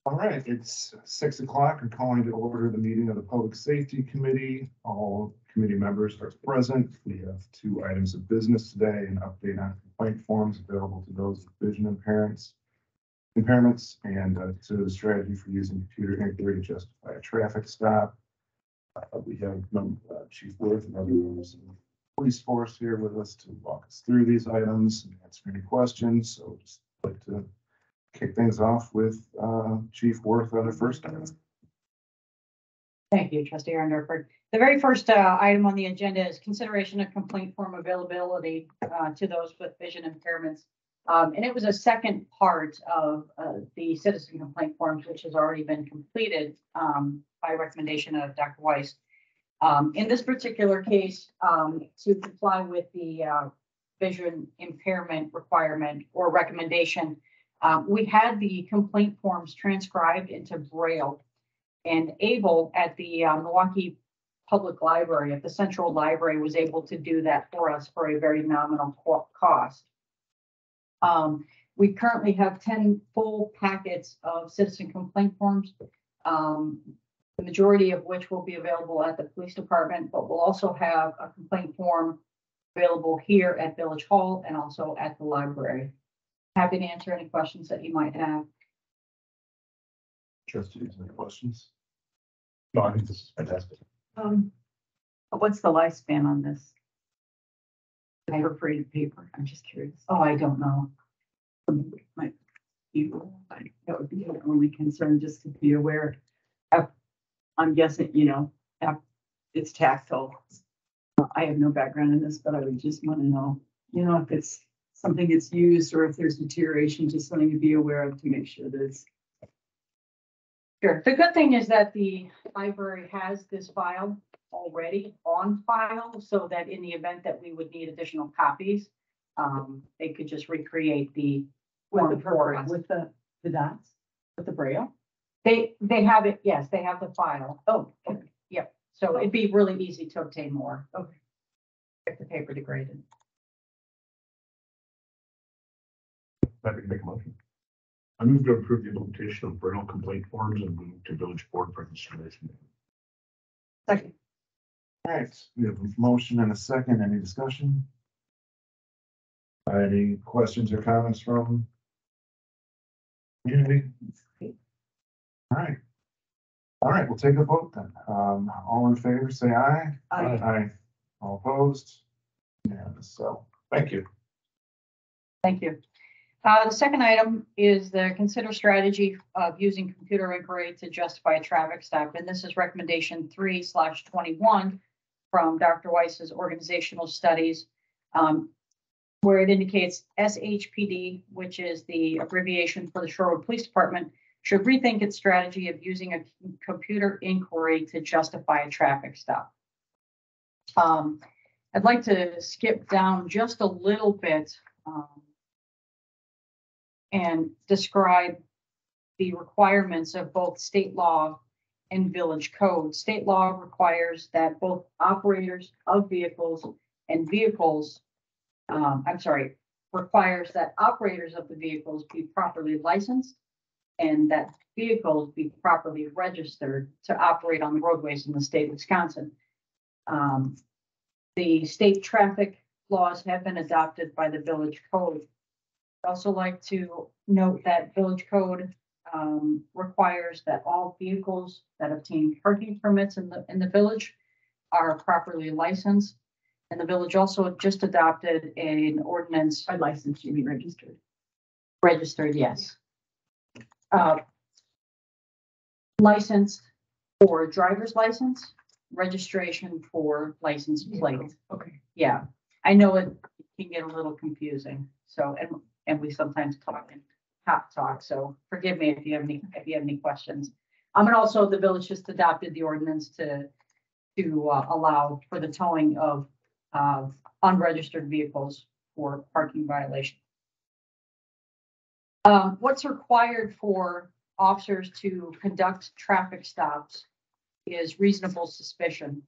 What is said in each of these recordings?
All right, it's 6 o'clock. I'm calling to order the meeting of the Public Safety Committee. All committee members are present. We have 2 items of business today: an update on complaint forms available to those with vision impairments, and to the strategy for using computer inquiry to justify a traffic stop. We have Chief Worth and other members of the police force here with us to walk us through these items and answer any questions. So just like to kick things off with Chief Worth on the first item. Thank you, Trustee Arndorfer. The very first item on the agenda is consideration of complaint form availability to those with vision impairments. And it was a second part of the citizen complaint forms, which has already been completed by recommendation of Dr. Weiss. In this particular case, to comply with the vision impairment requirement or recommendation, we had the complaint forms transcribed into Braille, and Able at the Milwaukee Public Library, at the Central Library, was able to do that for us for a very nominal cost. We currently have 10 full packets of citizen complaint forms, the majority of which will be available at the police department, but we'll also have a complaint form available here at Village Hall and also at the library. Happy to answer any questions that you might have. Trustees, any questions? No, I think this is fantastic. What's the lifespan on this? Perforated paper. I'm just curious. Oh, I don't know. That would be the only concern, just to be aware. I'm guessing, it's tactile. I have no background in this, but I would just want to know, if it's something that's used or if there's deterioration, just something to be aware of to make sure that it's. Sure. The good thing is that the library has this file already on file, so that in the event that we would need additional copies, they could just recreate the With the dots, with the Braille? They have it, yes, they have the file. Oh, okay. Yep. So it'd be really easy to obtain more. Okay. If the paper degraded. Happy to make a motion. I move to approve the implementation of Braille complaint forms and move to village board for consideration. Second. All right, we have a motion and a second. Any discussion? Any questions or comments from community? All right, we'll take a vote then. All in favor, say aye. Aye. Aye. All opposed? Yeah, so thank you. Thank you. The second item is the consider strategy of using computer inquiry to justify a traffic stop. And this is recommendation 3/21 from Dr. Weiss's organizational studies, where it indicates SHPD, which is the abbreviation for the Shorewood Police Department, should rethink its strategy of using a computer inquiry to justify a traffic stop. I'd like to skip down just a little bit and describe the requirements of both state law and village code. State law requires that both operators of vehicles and vehicles, requires that operators of the vehicles be properly licensed and that vehicles be properly registered to operate on the roadways in the state of Wisconsin. The state traffic laws have been adopted by the village code. I'd also like to note that village code requires that all vehicles that obtain parking permits in the village are properly licensed. And the village also just adopted an ordinance. By license, you mean registered? Registered, yes. Licensed for driver's license, registration for license plate. Okay. Yeah, I know it can get a little confusing. So, and we sometimes talk in hot talk. So forgive me if you have any questions. And also the village just adopted the ordinance to allow for the towing of unregistered vehicles for parking violation. What's required for officers to conduct traffic stops is reasonable suspicion.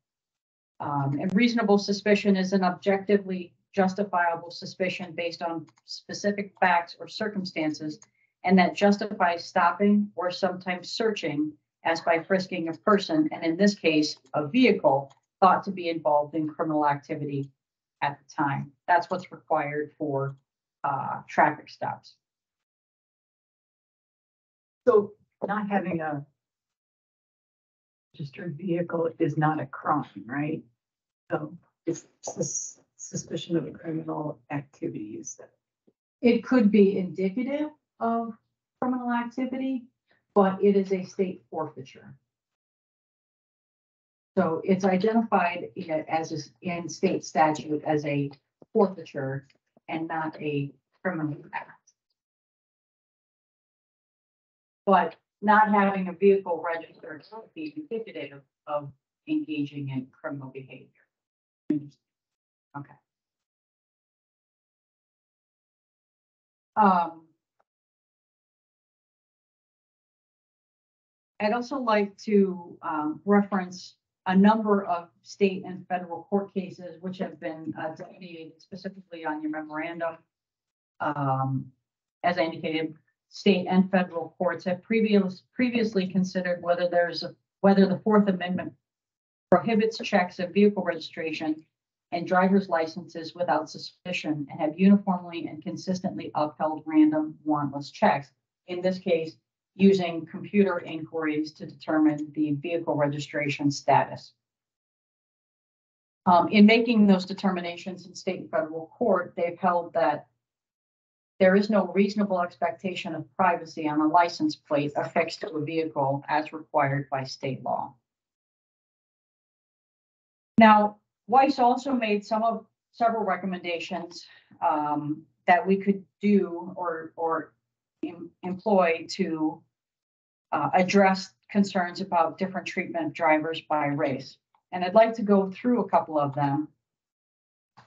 And reasonable suspicion is an objectively justifiable suspicion based on specific facts or circumstances and that justifies stopping or sometimes searching as by frisking a person, and in this case, a vehicle thought to be involved in criminal activity at the time. That's what's required for traffic stops. So not having a registered vehicle is not a crime, right? So it's suspicion of a criminal activity, you said. It could be indicative of criminal activity, but it is a state forfeiture. So it's identified in state statute as a forfeiture and not a criminal act. But not having a vehicle registered would be indicative of engaging in criminal behavior. Okay. I'd also like to reference a number of state and federal court cases which have been delineated specifically on your memorandum. As I indicated, state and federal courts have previously considered whether the Fourth Amendment prohibits checks of vehicle registration and driver's licenses without suspicion, and have uniformly and consistently upheld random warrantless checks. In this case, using computer inquiries to determine the vehicle registration status. In making those determinations in state and federal court, they've held that there is no reasonable expectation of privacy on a license plate affixed to a vehicle as required by state law. Now, Weiss also made several recommendations that we could do or employ to address concerns about different treatment of drivers by race. And I'd like to go through a couple of them.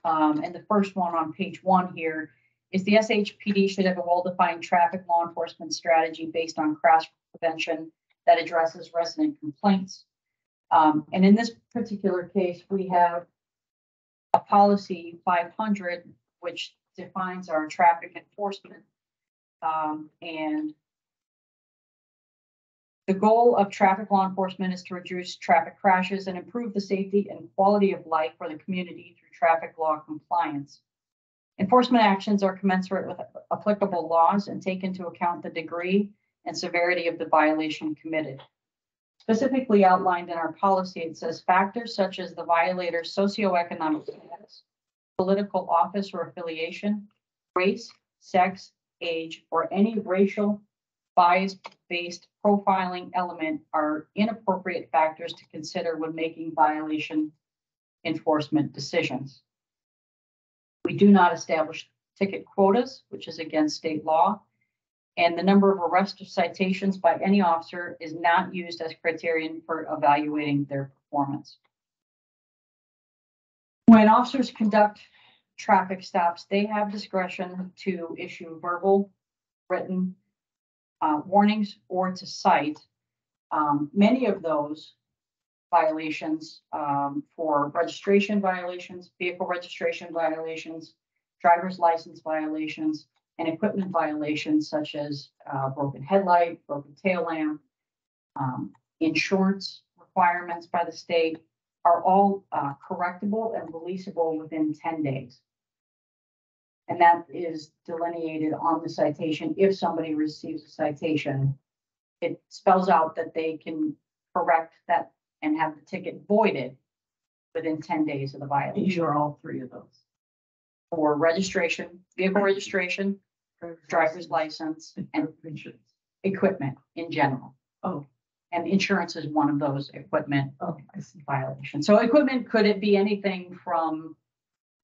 And the first one on page 1 here is the SHPD should have a well-defined traffic law enforcement strategy based on crash prevention that addresses resident complaints. And in this particular case, we have a policy 500, which defines our traffic enforcement. And the goal of traffic law enforcement is to reduce traffic crashes and improve the safety and quality of life for the community through traffic law compliance. Enforcement actions are commensurate with applicable laws and take into account the degree and severity of the violation committed. Specifically outlined in our policy, it says factors such as the violator's socioeconomic status, political office or affiliation, race, sex, age, or any racial bias-based profiling element are inappropriate factors to consider when making violation enforcement decisions. We do not establish ticket quotas, which is against state law, and the number of arrest or citations by any officer is not used as criterion for evaluating their performance. When officers conduct traffic stops, they have discretion to issue verbal, written warnings or to cite. Many of those violations for registration violations, vehicle registration violations, driver's license violations, and equipment violations such as broken headlight, broken tail lamp, insurance requirements by the state are all correctable and releasable within 10 days. And that is delineated on the citation. If somebody receives a citation, it spells out that they can correct that and have the ticket voided within 10 days of the violation. These are all 3 of those. For registration, vehicle registration, driver's license, and insurance. equipment in general. Oh. And insurance is one of those equipment Oh, I see. violations. So equipment, could it be anything from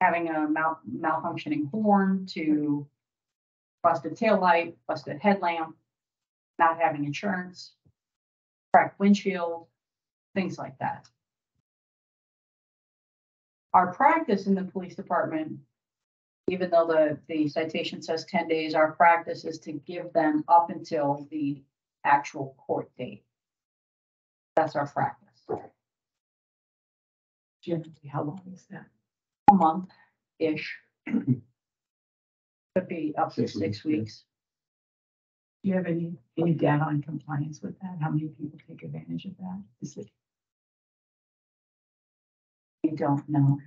having a malfunctioning horn to busted taillight, busted headlamp, not having insurance, cracked windshield, things like that. Our practice in the police department, even though the citation says 10 days, our practice is to give them up until the actual court date. That's our practice. Generally, how long is that? A month-ish. Could be up to 6 weeks. Do you have any data on compliance with that? How many people take advantage of that? Is it? I don't know.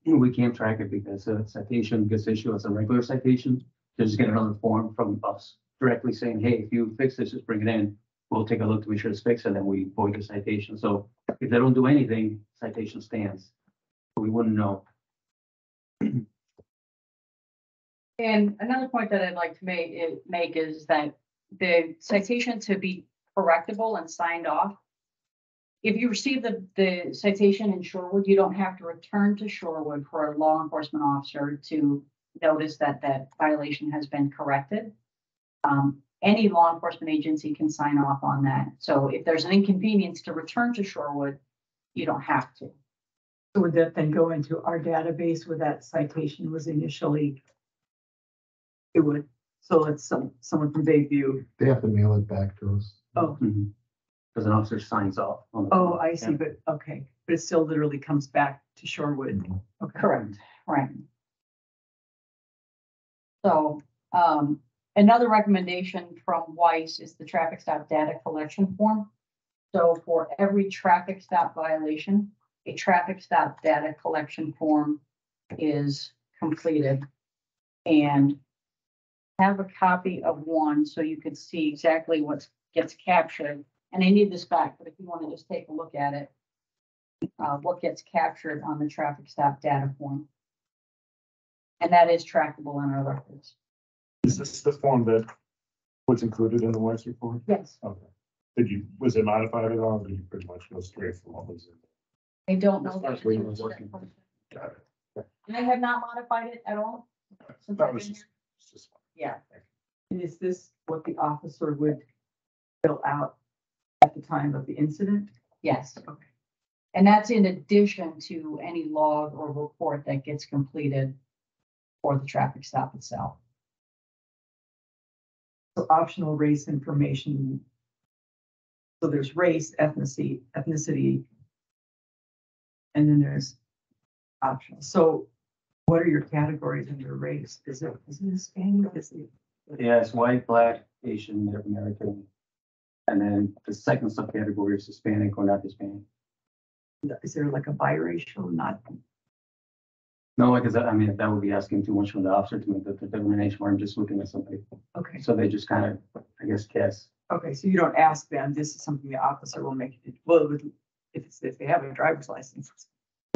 We can't track it because a citation gets issued as a regular citation. They just get another form from us directly saying, hey, if you fix this, just bring it in. We'll take a look to be sure it's fixed and then we void the citation. So if they don't do anything, citation stands. We wouldn't know. And another point that I'd like to make is that the citation to be correctable and signed off. If you receive the citation in Shorewood, you don't have to return to Shorewood for a law enforcement officer to notice that that violation has been corrected. Any law enforcement agency can sign off on that. So if there's an inconvenience to return to Shorewood, you don't have to. So would that then go into our database where that citation was initially? It would. So it's someone from Bayview. They have to mail it back to us. Oh, Because an officer signs off on the. oh, I see, but okay, but it still literally comes back to Shorewood. Okay. Correct, right. So, another recommendation from Weiss is the traffic stop data collection form. So for every traffic stop violation, a traffic stop data collection form is completed. And have a copy of one so you can see exactly what gets captured. And I need this back, but if you want to just take a look at it, what gets captured on the traffic stop data form. And that is trackable in our records. Is this the form that was included in the Weiss report? Yes. Okay. Was it modified at all? Or did you pretty much go straight from what was in? I don't know. As far as we were working. Got it. I have not modified it at all. Since That I've was been just. here. Yeah, And is this what the officer would fill out at the time of the incident? yes. Okay. And that's in addition to any log or report that gets completed for the traffic stop itself. So optional race information. So there's race, ethnicity, and then there's optional. So what are your categories under race? Is it Hispanic? Is it? Yeah, it's white, black, Asian, Native American. And then the second subcategory is Hispanic or not Hispanic. Is there like a biracial, not? No, because I mean, that would be asking too much from the officer to make the determination where I'm just looking at somebody. Okay, So they just kind of, I guess, guess. okay, so you don't ask them, this is something the officer will make, well, if they have a driver's license.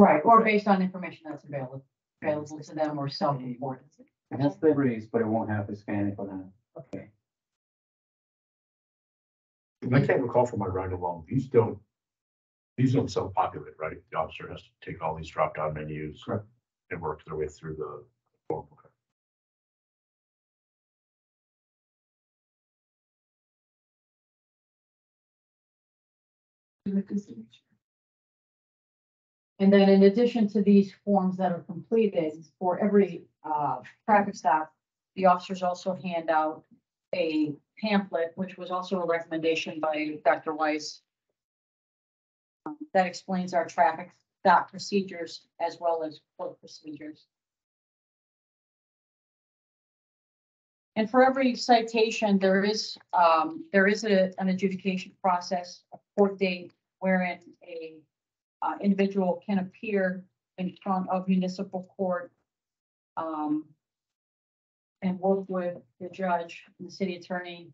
Right, or based on information that's available to them or self-reported. It has the race, but it won't have Hispanic or not. Okay. I can't recall from my ride along, these don't self-populate, right? The officer has to take all these drop-down menus. Correct. And work their way through the form. Okay. And then in addition to these forms that are completed, for every traffic stop, the officers also hand out a pamphlet, which was also a recommendation by Dr. Weiss, that explains our traffic stop procedures as well as court procedures. And for every citation, there is an adjudication process, a court date wherein a individual can appear in front of municipal court and work with the judge and the city attorney,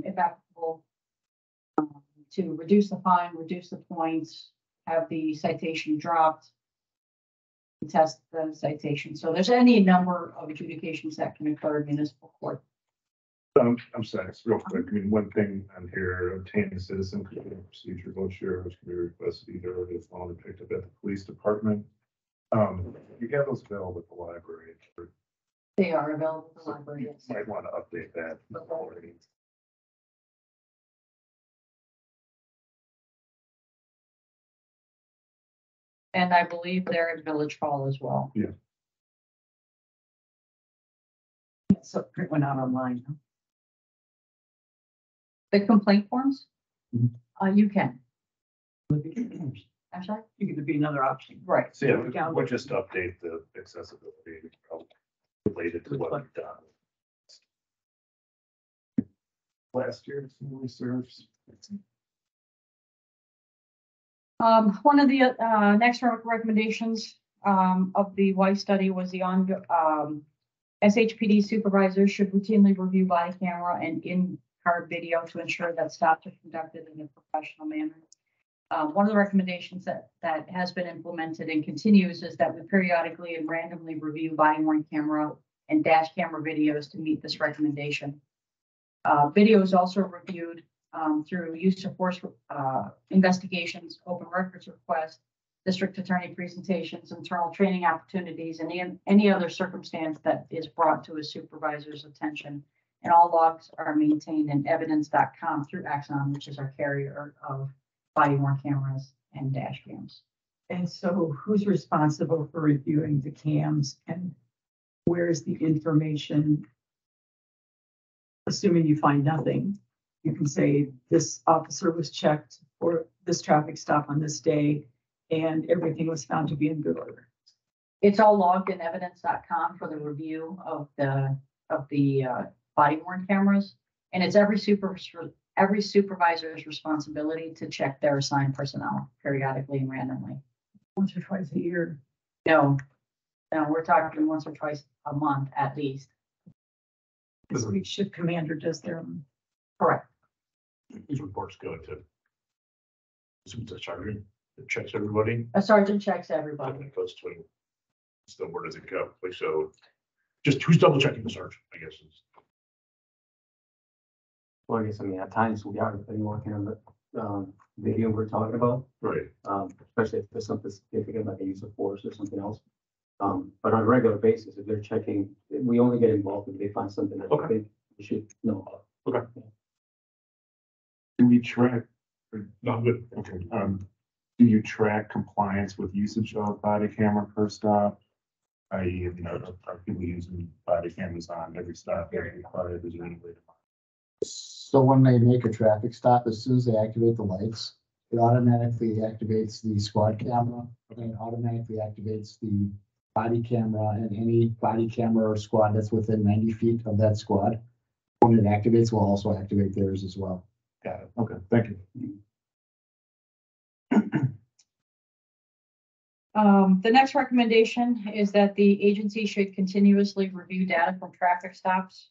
if applicable, to reduce the fine, reduce the points, have the citation dropped, contest the citation. So there's any number of adjudications that can occur in municipal court. I'm sorry, it's real quick. I mean, one thing on here, obtain a citizen procedure, both sheriffs can be requested either if one picked up at the police department. You have those available at the library. They are available to librarians. Might want to update that. And I believe they're at Village Hall as well. So print one out online. Huh? The complaint forms? Mhm. You can. You I'm sorry? could be another option. Right. So yeah, we'll just update the accessibility probably related to what we've done. last year, senior serves. One of the, next recommendations, of the Y study was the SHPD supervisors should routinely review body camera and in-car video to ensure that stops are conducted in a professional manner. One of the recommendations that has been implemented and continues is that we periodically and randomly review body worn camera and dash camera videos to meet this recommendation. Video is also reviewed through use of force investigations, open records requests, district attorney presentations, internal training opportunities, and any other circumstance that is brought to a supervisor's attention. And all logs are maintained in evidence.com through Axon, which is our carrier of body worn cameras and dash cams. And so who's responsible for reviewing the cams and where is the information? Assuming you find nothing, you can say this officer was checked for this traffic stop on this day and everything was found to be in good order. It's all logged in evidence.com for the review of the body worn cameras. And it's every supervisor's responsibility to check their assigned personnel periodically and randomly. Once or twice a year. No, we're talking once or twice a month at least. This week shift commander does their own. Correct. These reports go to the sergeant that checks everybody. A sergeant checks And everybody. it goes to, so where does it go? Like, so just who's double checking the sergeant, I guess is. Well, I guess, I mean, at times we are depending on what kind of, video we're talking about, Right. especially if there's something significant like a use of force or something else. But on a regular basis, if they're checking, we only get involved if they find something that we Okay. think we should know about. Do we track, Not good. okay, do you track compliance with usage of body camera per stop? I.e., you know, are people using body cameras on every stop they're required? Is there any way to? So when they make a traffic stop, as soon as they activate the lights, it automatically activates the squad camera and it automatically activates the body camera and any body camera or squad that's within 90 feet of that squad. When it activates, we'll also activate theirs as well. Got it. Okay, thank you. The next recommendation is that the agency should continuously review data from traffic stops.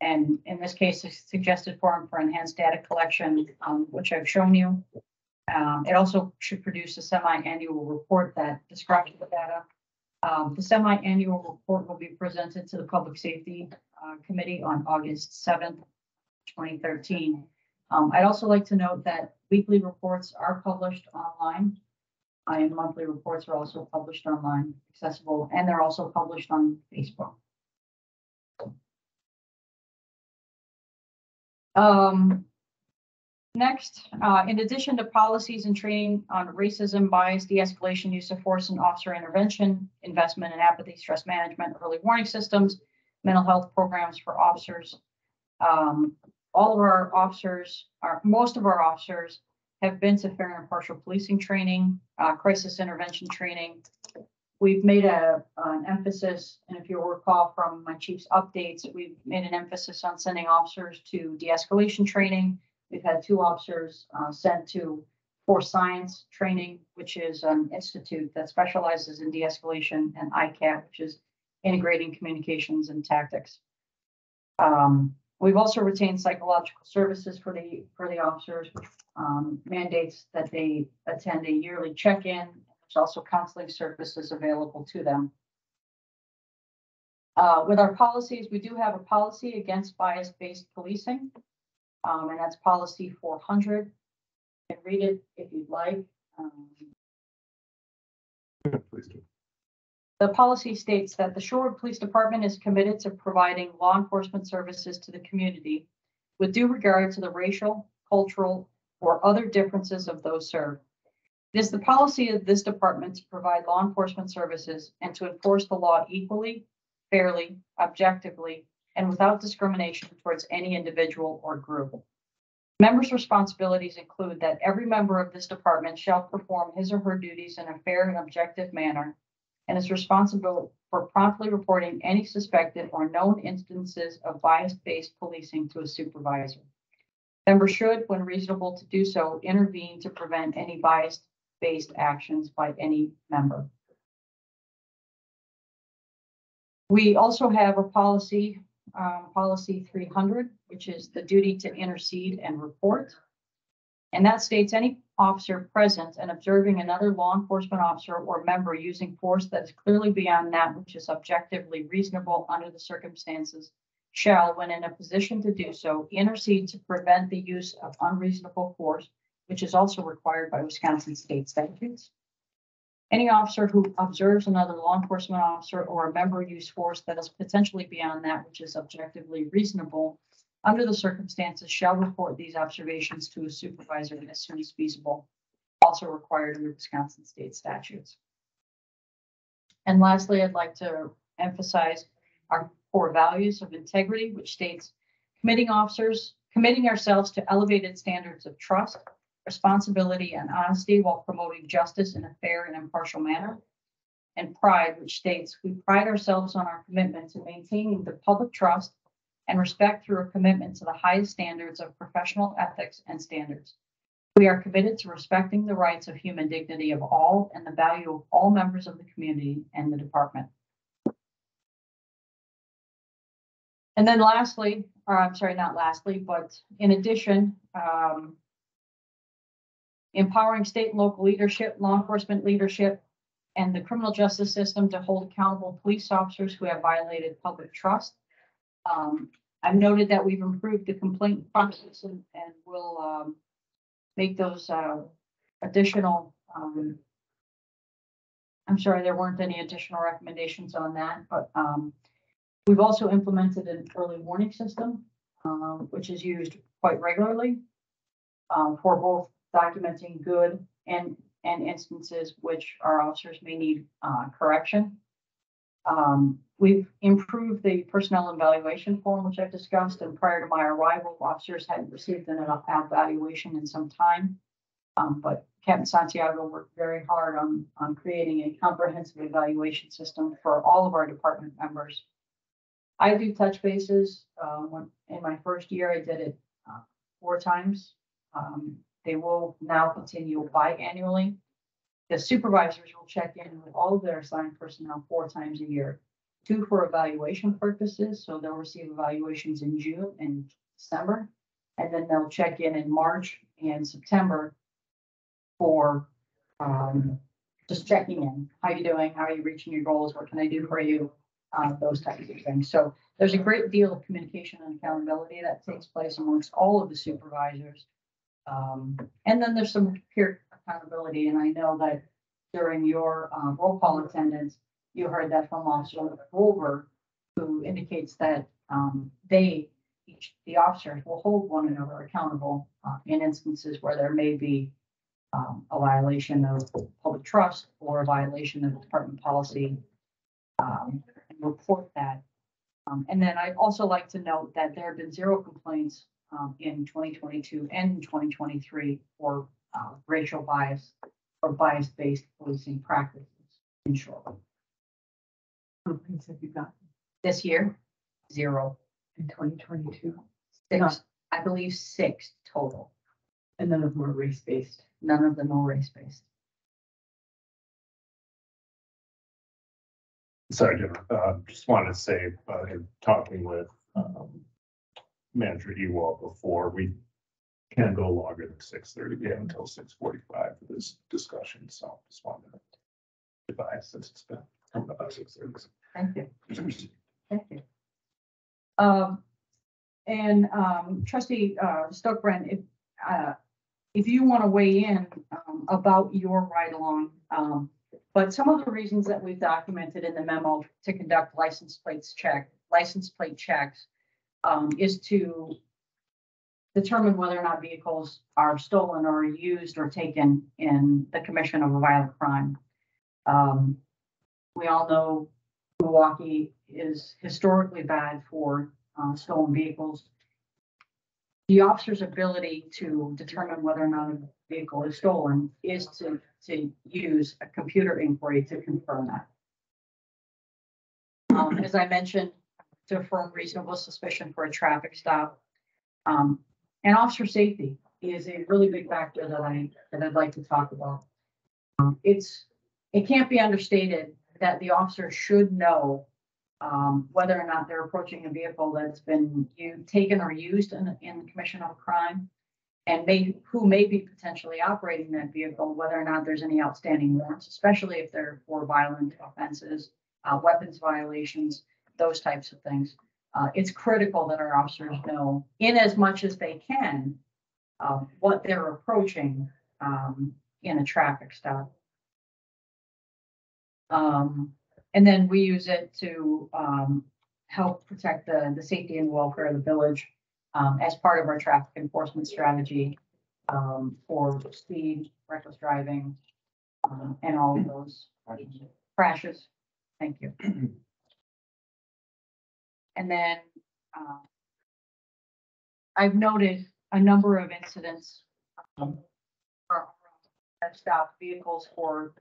And in this case, a suggested form for enhanced data collection, which I've shown you. It also should produce a semi-annual report that describes the data. The semi-annual report will be presented to the Public Safety Committee on August 7th, 2013. I'd also like to note that weekly reports are published online. And monthly reports are also published online, accessible, and they're also published on Facebook. Next, in addition to policies and training on racism, bias, de-escalation, use of force, and officer intervention, investment in apathy, stress management, early warning systems, mental health programs for officers. All of our officers, most of our officers have been to fair and impartial policing training, crisis intervention training. We've made an emphasis, and if you'll recall from my chief's updates, we've made an emphasis on sending officers to de-escalation training. We've had 2 officers sent to force science training, which is an institute that specializes in de-escalation, and ICAT, which is integrating communications and tactics. We've also retained psychological services for the officers, which mandates that they attend a yearly check-in. There's also counseling services available to them. With our policies, we do have a policy against bias-based policing, and that's policy 400. You can read it if you'd like. Please do. The policy states that the Shorewood Police Department is committed to providing law enforcement services to the community with due regard to the racial, cultural, or other differences of those served. It is the policy of this department to provide law enforcement services and to enforce the law equally, fairly, objectively, and without discrimination towards any individual or group. Members' responsibilities include that every member of this department shall perform his or her duties in a fair and objective manner and is responsible for promptly reporting any suspected or known instances of bias-based policing to a supervisor. Members should, when reasonable to do so, intervene to prevent any bias-based actions by any member. We also have a policy, policy 300, which is the duty to intercede and report. And that states any officer present and observing another law enforcement officer or member using force that is clearly beyond that which is objectively reasonable under the circumstances shall, when in a position to do so, intercede to prevent the use of unreasonable force, which is also required by Wisconsin state statutes. Any officer who observes another law enforcement officer or a member use force that is potentially beyond that which is objectively reasonable under the circumstances shall report these observations to a supervisor as soon as feasible, also required under Wisconsin state statutes. And lastly, I'd like to emphasize our core values of integrity, which states committing ourselves to elevated standards of trust, responsibility, and honesty while promoting justice in a fair and impartial manner. And pride, which states we pride ourselves on our commitment to maintaining the public trust and respect through a commitment to the highest standards of professional ethics and standards. We are committed to respecting the rights of human dignity of all and the value of all members of the community and the department. And then lastly, or I'm sorry, not lastly, but in addition, empowering state and local leadership, law enforcement leadership, and the criminal justice system to hold accountable police officers who have violated public trust. I've noted that we've improved the complaint process and will make those additional. I'm sorry, there weren't any additional recommendations on that, but we've also implemented an early warning system, which is used quite regularly for both documenting good and instances which our officers may need correction. We've improved the personnel evaluation form, which I've discussed, and prior to my arrival, officers hadn't received an evaluation in some time. But Captain Santiago worked very hard on creating a comprehensive evaluation system for all of our department members. I do touch bases. In my first year, I did it 4 times. They will now continue biannually. The supervisors will check in with all of their assigned personnel 4 times a year, 2 for evaluation purposes. So they'll receive evaluations in June and December, and then they'll check in March and September for just checking in. How you doing? How are you reaching your goals? What can I do for you? Those types of things. So there's a great deal of communication and accountability that takes place amongst all of the supervisors. And then there's some peer accountability. And I know that during your roll call attendance, you heard that from Officer Wolver, who indicates that the officers will hold one another accountable in instances where there may be a violation of public trust or a violation of department policy, and report that. And then I'd also like to note that there have been 0 complaints in 2022 and in 2023 for racial bias or bias-based policing practices, in short. Complaints have you got This year, 0. in 2022? 6, I believe 6 total. And none of them are race-based. None of them are race-based. Sorry, Jim, just wanted to say, in talking with Manager Ewald before, we can go longer than 6:30, until 6:45 for this discussion, so just wanted to advise since it's been about 6:30. Thank you. Thank you. Trustee Stokebrand, if you want to weigh in about your ride along, but some of the reasons that we've documented in the memo to conduct license plate checks is to determine whether or not vehicles are stolen or used or taken in the commission of a violent crime. We all know Milwaukee is historically bad for stolen vehicles. The officer's ability to determine whether or not a vehicle is stolen is to use a computer inquiry to confirm that. As I mentioned, to affirm reasonable suspicion for a traffic stop. And officer safety is a really big factor that I'd like to talk about. It can't be understated that the officer should know whether or not they're approaching a vehicle that's been taken or used in the commission of a crime, and who may be potentially operating that vehicle, whether or not there's any outstanding warrants, especially if they're for violent offenses, weapons violations, those types of things. It's critical that our officers know, in as much as they can, what they're approaching in a traffic stop. And then we use it to help protect the safety and welfare of the village as part of our traffic enforcement strategy for speed, reckless driving, and all of those crashes. Thank you. And then I've noted a number of incidents that stop vehicles for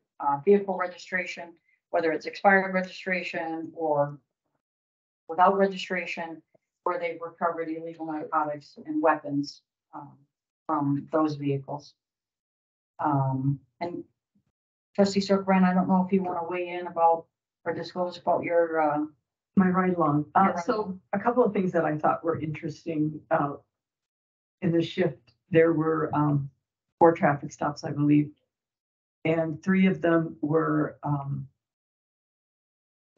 vehicle registration, whether it's expired registration or without registration, where they've recovered illegal narcotics and weapons from those vehicles. And Trustee Circlebrand, I don't know if you want to weigh in about or disclose about your My ride along. Your ride So along. a couple of things that I thought were interesting in the shift. There were 4 traffic stops, I believe, and 3 of them were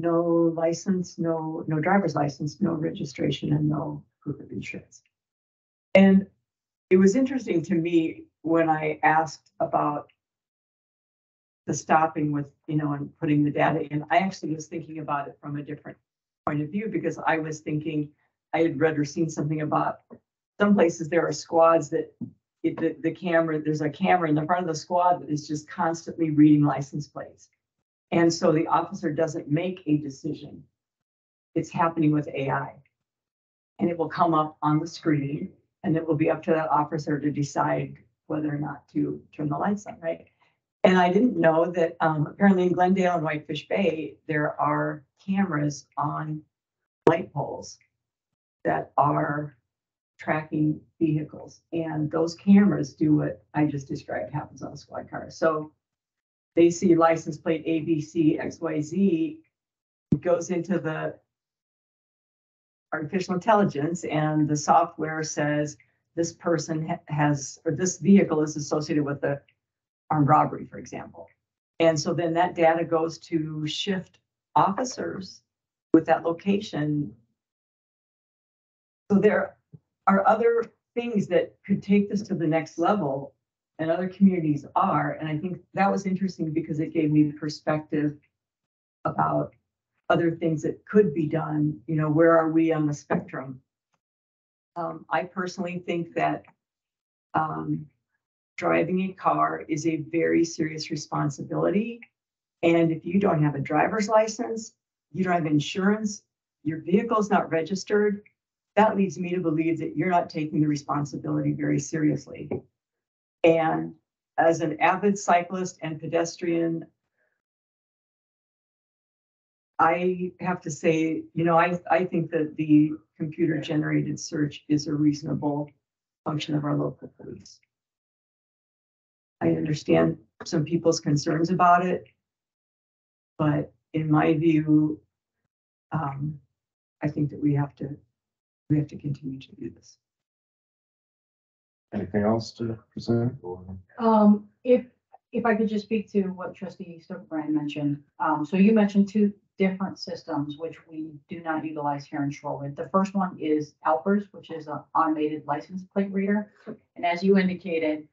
no license, no driver's license, no registration, and no proof of insurance. And it was interesting to me when I asked about the stopping with, and putting the data in. I actually was thinking about it from a different point of view, because I was thinking, I had read or seen something about some places there are squads that there's a camera in the front of the squad that is just constantly reading license plates. And so the officer doesn't make a decision. It's happening with AI. And it will come up on the screen, and it will be up to that officer to decide whether or not to turn the lights on, right? And I didn't know that apparently in Glendale and Whitefish Bay, there are cameras on light poles that are tracking vehicles. And those cameras do what I just described happens on a squad car. So they see license plate ABC XYZ, it goes into the artificial intelligence, and the software says this person has, or this vehicle is associated with the armed robbery, for example. And so then that data goes to shift officers with that location. So there are other things that could take this to the next level, and other communities are. And I think that was interesting because it gave me perspective about other things that could be done. Where are we on the spectrum? I personally think that driving a car is a very serious responsibility. And if you don't have a driver's license, you don't have insurance, your vehicle's not registered, that leads me to believe that you're not taking the responsibility very seriously. And as an avid cyclist and pedestrian, I have to say, I think that the computer generated search is a reasonable function of our local police. I understand some people's concerns about it, but in my view, I think that we have to continue to do this. Anything else to present? If I could just speak to what Trustee Circlebrand mentioned. So you mentioned 2 different systems which we do not utilize here in Shorewood. The first one is ALPERS, which is an automated license plate reader. And as you indicated,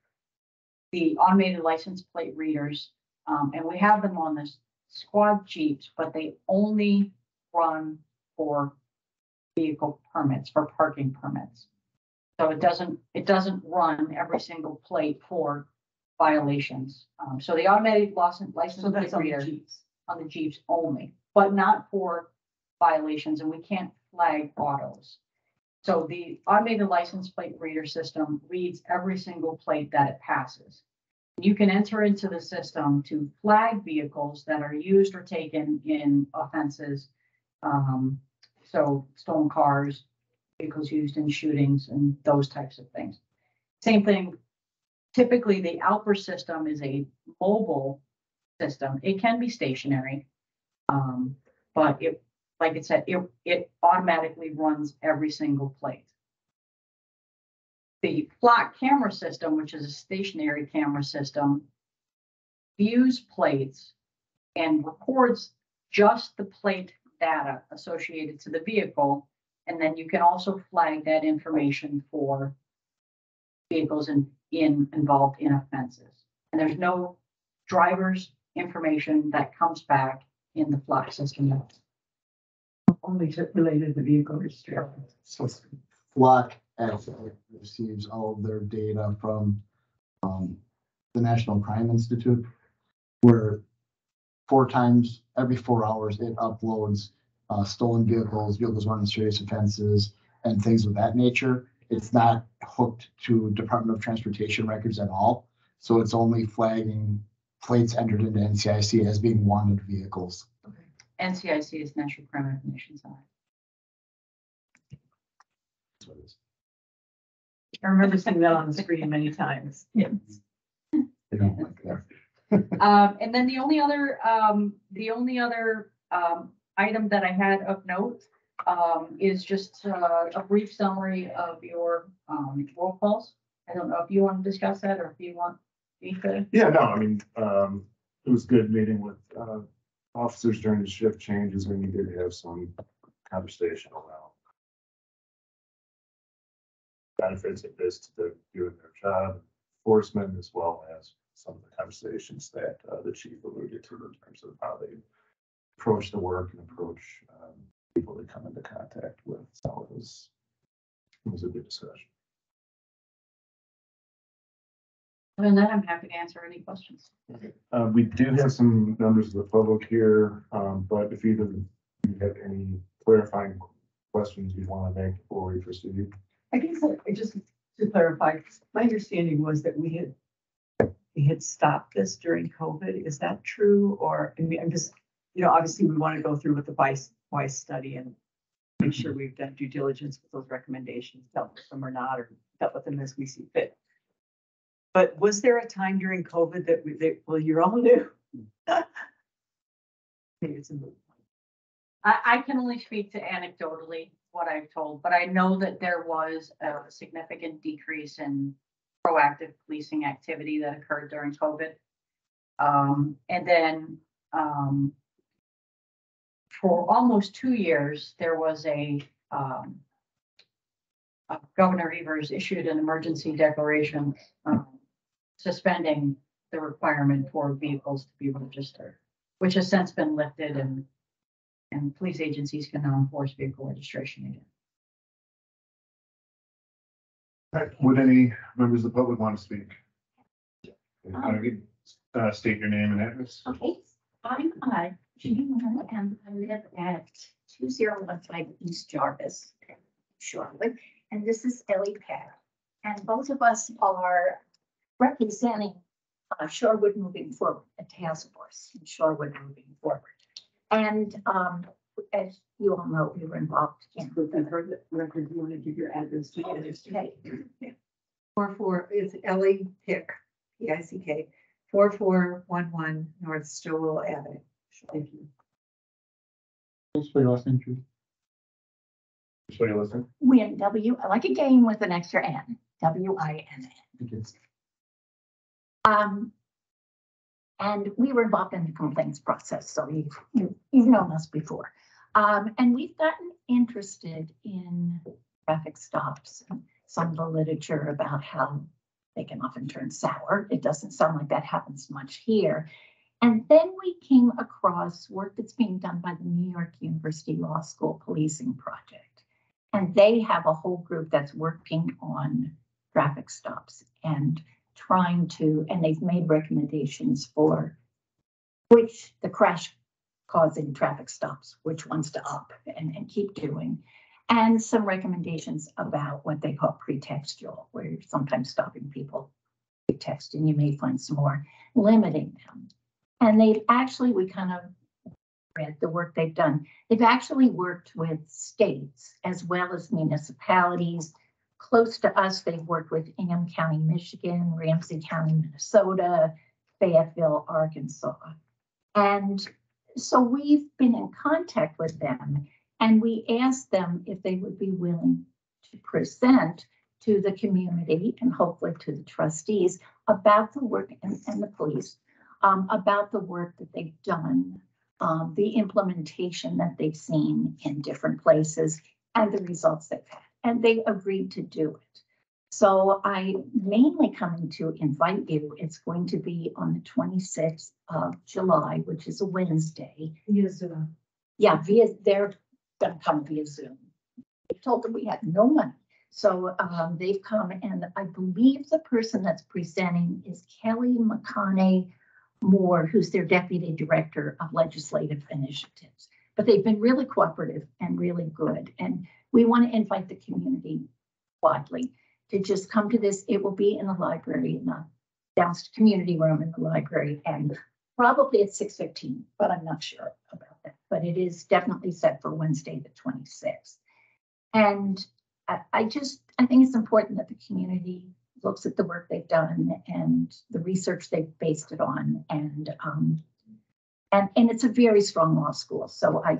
the automated license plate readers, and we have them on the squad Jeeps, but they only run for vehicle permits, for parking permits. So it doesn't run every single plate for violations. So the automated license So that's plate on the reader Jeeps. on the Jeeps only, but not for violations, and we can't flag autos. So the automated license plate reader system reads every single plate that it passes. You can enter into the system to flag vehicles that are used or taken in offenses So stolen cars, vehicles used in shootings and those types of things. Same thing. Typically, the outburst system is a mobile system. It can be stationary. But it, like it said, it automatically runs every single plate. The flock camera system, which is a stationary camera system, views plates and records just the plate data associated to the vehicle. And then you can also flag that information for vehicles involved in offenses. And there's no driver's information that comes back in the flock system. Only related to vehicle registration. So Flock actually receives all of their data from the National Crime Institute, where every 4 hours it uploads stolen vehicles running serious offenses, and things of that nature. It's not hooked to Department of Transportation records at all. So it's only flagging plates entered into NCIC as being wanted vehicles. NCIC is National Crime Information Center. That's what it is. I remember seeing that on the screen many times. They don't like that. And then the only other item that I had of note is just a brief summary of your roll calls. I don't know if you want to discuss that or if you want me to. Yeah, no, I mean, it was good meeting with officers during the shift changes, and we did have some conversation around benefits of this to doing their job, enforcement, as well as some of the conversations that the chief alluded to in terms of how they approach the work and approach people they come into contact with. So it was a good discussion. Other than that, I'm happy to answer any questions. We do have some members of the public here, but if either of you have any clarifying questions you want to make before we proceed. I guess just to clarify, my understanding was that we had stopped this during COVID. Is that true? Or, I mean, I'm just, obviously we want to go through with the WISE study and make sure we've done due diligence with those recommendations, dealt with them or not, or dealt with them as we see fit. But was there a time during COVID well, you're all new? Maybe it's a moot point. I can only speak to anecdotally what I've told, but I know that there was a significant decrease in proactive policing activity that occurred during COVID. And then for almost 2 years, there was Governor Evers issued an emergency declaration suspending the requirement for vehicles to be registered, which has since been lifted, and police agencies can now enforce vehicle registration again. All right, would any members of the public want to speak? State your name and address. Okay, I'm Judy Warren, and I live at 2015 East Jarvis, Charlotte, and this is Ellie Pat. And both of us are representing Shorewood Moving Forward, a task force in Shorewood Moving Forward. And as you all know, we were involved in. I've heard that record. You want to give your address to others? Okay. 44 is Ellie Pick, P-I-C-K, 4411 North Stowell Avenue. Thank you. Just for your last entry. Show you listen. Win, W, like a game with an extra N, W-I-N-N. I think it's And we were involved in the complaints process, so you've known us before. And we've gotten interested in traffic stops, some of the literature about how they can often turn sour. It doesn't sound like that happens much here. And then we came across work that's being done by the New York University Law School Policing Project. And they have a whole group that's working on traffic stops and trying to, and they've made recommendations for which the crash causing traffic stops, which ones to up and keep doing. And some recommendations about what they call pretextual, where you're sometimes stopping people pretext, and you may find some more limiting them. And we kind of read the work they've done. They've actually worked with states as well as municipalities. Close to us, they've worked with Ingham County, Michigan, Ramsey County, Minnesota, Fayetteville, Arkansas. And so we've been in contact with them, and we asked them if they would be willing to present to the community and hopefully to the trustees about the work and the police, about the work that they've done, the implementation that they've seen in different places and the results they've had. And they agreed to do it. So I'm mainly coming to invite you. It's going to be on the 26th of July, which is a Wednesday. Via Zoom. Yeah, they're gonna come via Zoom. We told them we had no money. So they've come, and I believe the person that's presenting is Kelly McConney Moore, who's their Deputy Director of Legislative Initiatives. But they've been really cooperative and really good. And we want to invite the community widely to just come to this. It will be in the library, in the downstairs community room in the library, and probably at 6:15, but I'm not sure about that. But it is definitely set for Wednesday, the 26th. And I think it's important that the community looks at the work they've done and the research they've based it on, and it's a very strong law school. So I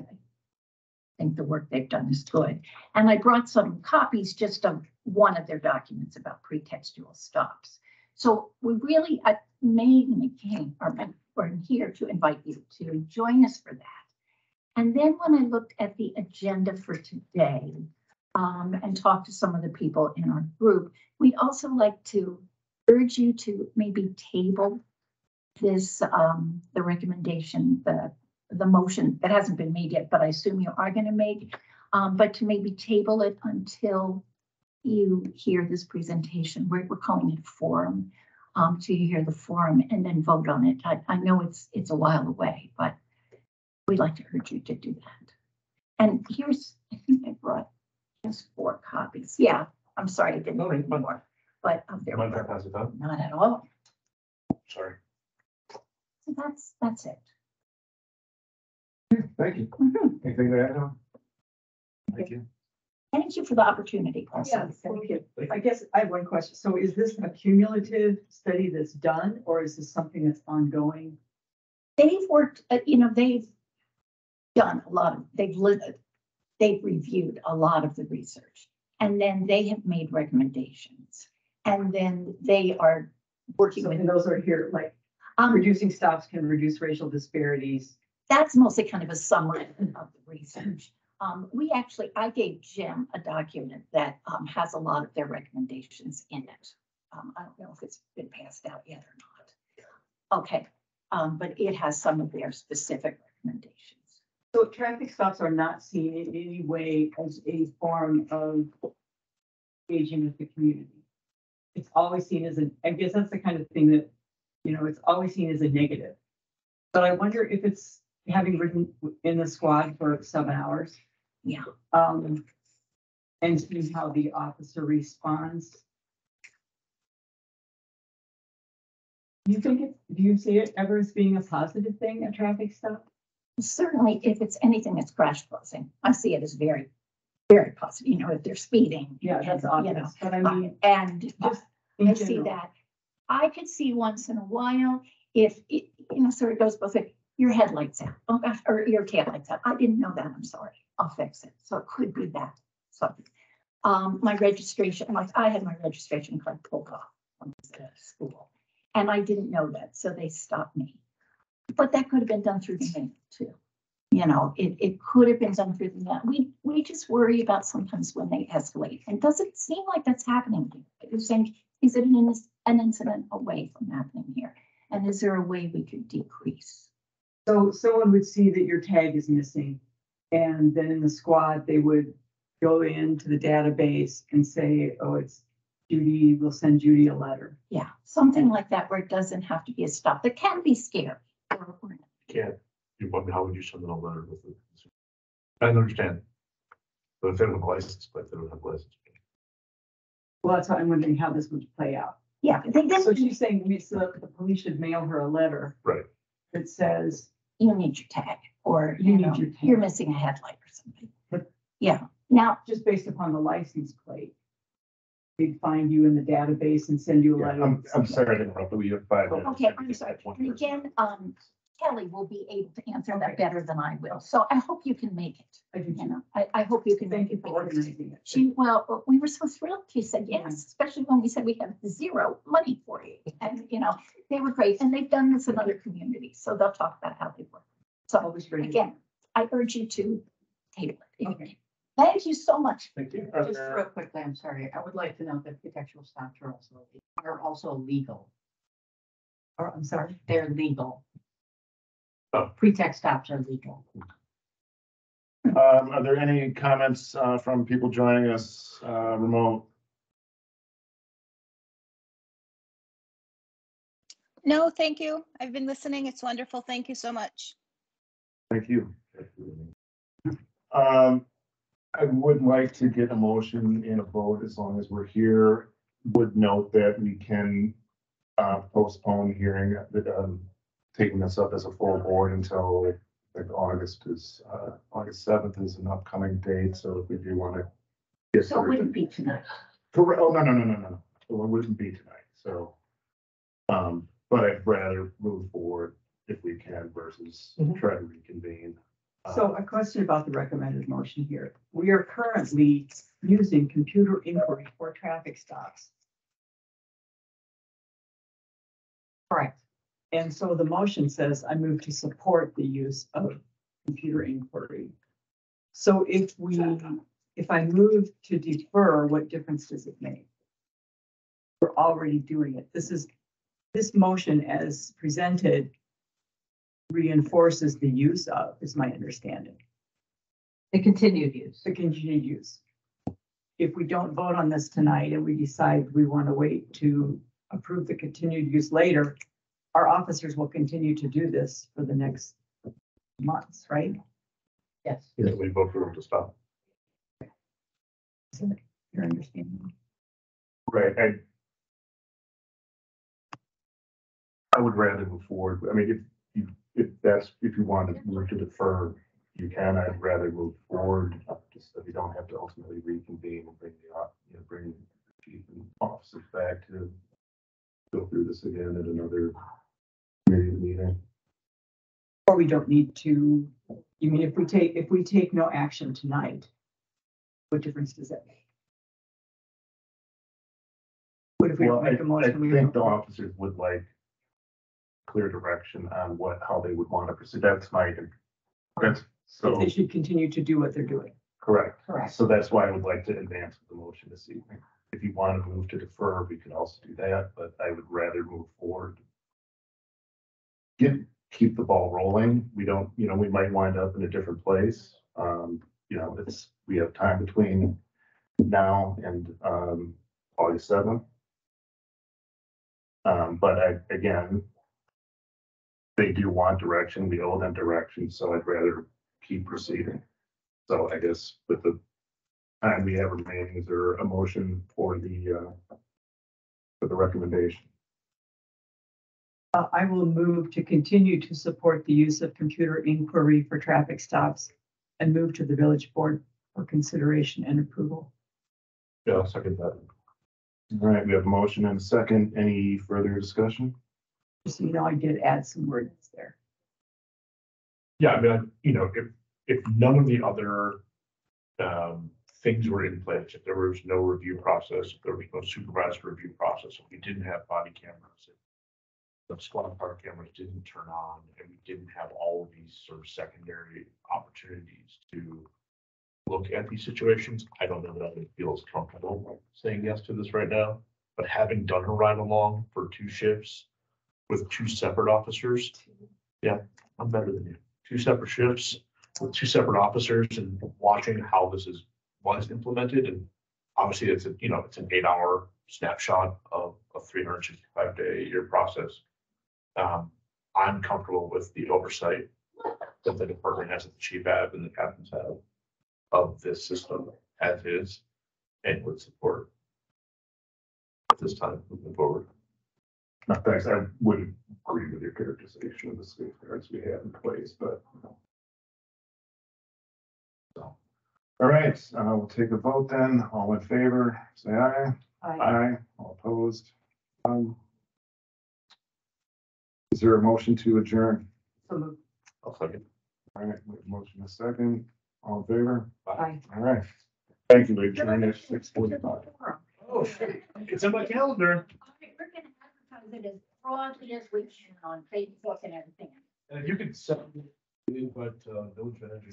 think the work they've done is good. And I brought some copies just of one of their documents about pretextual stops. So we really mainly came, or we're here to invite you to join us for that. And then when I looked at the agenda for today, and talk to some of the people in our group, we'd also like to urge you to maybe table this, the recommendation, the motion that hasn't been made yet, but I assume you are going to make, but to maybe table it until you hear this presentation. We're calling it a forum, till you hear the forum and then vote on it. I know it's a while away, but we'd like to urge you to do that. And here's, I think I brought just 4 copies. Yeah, I'm sorry I didn't bring more, but there we Mind if I go. pass it on? Not at all. Sorry. So that's it. Thank you. Mhm. Anything to add on? Thank you. Thank you for the opportunity. Yeah, thank you. I guess I have one question. So is this a cumulative study that's done, or is this something that's ongoing? They've worked, they've done a lot of, they've reviewed a lot of the research, and then they have made recommendations, and then they are working So, with, and those are here, like, reducing stops can reduce racial disparities. that's mostly kind of a summary of the research. I gave Jim a document that has a lot of their recommendations in it. I don't know if it's been passed out yet or not. Okay, but it has some of their specific recommendations. So traffic stops are not seen in any way as a form of engaging with the community. It's always seen as I guess that's the kind of thing that, it's always seen as a negative. But I wonder if it's having ridden in the squad for 7 hours. Yeah. And seeing how the officer responds. Do you see it ever as being a positive thing, a traffic stop? Certainly, if it's anything that's crash causing, I see it as very, very positive, if they're speeding. Yeah, that's and, obvious, but I mean, And just in I see general. that. I could see once in a while, if it, so it goes both ways, your headlights out, oh gosh, or your tail lights out. I didn't know that, I'm sorry, I'll fix it. So it could be that. So, my registration, I had my registration card pulled off from the school, and I didn't know that, so they stopped me. But that could have been done through the mail too. It could have been done through the mail. We just worry about sometimes when they escalate. And does it seem like that's happening here? You're saying, is it an incident away from happening here? And is there a way we could decrease? So someone would see that your tag is missing, and then in the squad, they would go into the database and say, oh, it's Judy, we'll send Judy a letter. Yeah, something like that where it doesn't have to be a stop. That can be scary. Can't, how would you send a letter with it? I understand. But if they don't have a license, but they don't have a license. Well, that's why I'm wondering how this would play out. Yeah, they So didn't, she's saying the police should mail her a letter. Right. That says, you need your tag. or, You you need know, your you're tank. missing a headlight or something. Yeah, now, Just based upon the license plate. They'd find you in the database and send you a Yeah, letter. I'm sorry to interrupt, but we have 5 minutes. okay, I'm sorry. And again, Kelly will be able to answer that better than I will. So I hope you can make it. I do You too. know, I hope you can Thank make you it. for organizing it. She, well, we were so thrilled. She said yes, especially when we said we have zero money for you. And, you know, they were great. And they've done this in other communities. So they'll talk about how they work. So Always ready. again, I urge you to table it. Okay. Thank you so much. Thank you. Just real quickly, I'm sorry, I would like to note that pretextual stops are also legal. Or, I'm sorry. They're legal. Oh. Pretext stops are legal. Are there any comments from people joining us remote? No, thank you. I've been listening. It's wonderful. Thank you so much. Thank you. I would like to get a motion and a vote as long as we're here. Would note that we can postpone hearing, taking this up as a full board until like August 7th is an upcoming date. So if we do want to get. So it wouldn't be tonight. Correct. Oh, no. So it wouldn't be tonight. So, but I'd rather move forward if we can versus try to reconvene. So a question about the recommended motion here. We are currently using computer inquiry for traffic stops. Correct. And so the motion says, I move to support the use of computer inquiry. So if I move to defer, what difference does it make? We're already doing it. This motion as presented reinforces the use of, is my understanding, The continued use. the continued use. If we don't vote on this tonight and we decide we want to wait to approve the continued use later, our officers will continue to do this for the next months, right? Yes. Yeah, we vote for them to stop. Is that your understanding? Right. I would rather move forward. I mean, if you want to move to defer, you can. I'd rather move forward, just so we don't have to ultimately reconvene and bring the chief and officers back to go through this again at another committee meeting. Or we don't need to, you mean if we take no action tonight, what difference does that make? What if we don't make a I motion? we think the don't- officers would like clear direction on how they would want to proceed. That's If so they should continue to do what they're doing. correct. Correct. So that's why I would like to advance the motion this evening. If you want to move to defer, we could also do that, but I would rather move forward. Keep the ball rolling. We don't, we might wind up in a different place. We have time between now and August 7th. But again, they do want direction. We owe them direction, so I'd rather keep proceeding. So I guess with the time we have remaining, is there a motion for the recommendation? I will move to continue to support the use of computer inquiry for traffic stops and move to the village board for consideration and approval. Yeah, I'll second that. All right, we have a motion and a second. Any further discussion? Just so you know, I did add some words there. Yeah, I mean, if none of the other things were in place, if there was no review process, if there was no supervised review process, if we didn't have body cameras, if the squad car cameras didn't turn on, and we didn't have all of these sort of secondary opportunities to look at these situations, I don't know that I feel as comfortable saying yes to this right now. But having done a ride along for 2 shifts with 2 separate officers, yeah, I'm better than you. 2 separate shifts with 2 separate officers and watching how this was implemented. And obviously it's an 8-hour snapshot of a 365-day-a-year process. I'm comfortable with the oversight that the department has, that the chief have and the captains have of this system as is, and would support at this time moving forward. No, thanks. I wouldn't agree with your characterization of the safeguards we have in place, but All right, we'll take a vote then. All in favor, say aye. I, All opposed. Is there a motion to adjourn? so I'll second. All right, we have a motion a second. All in favor? I. All right. Thank you. We adjourn at 6:45. Oh, shit. It's in my calendar. We're gonna advertise it as broadly as we can on Facebook and everything. And if you could send me, but, village manager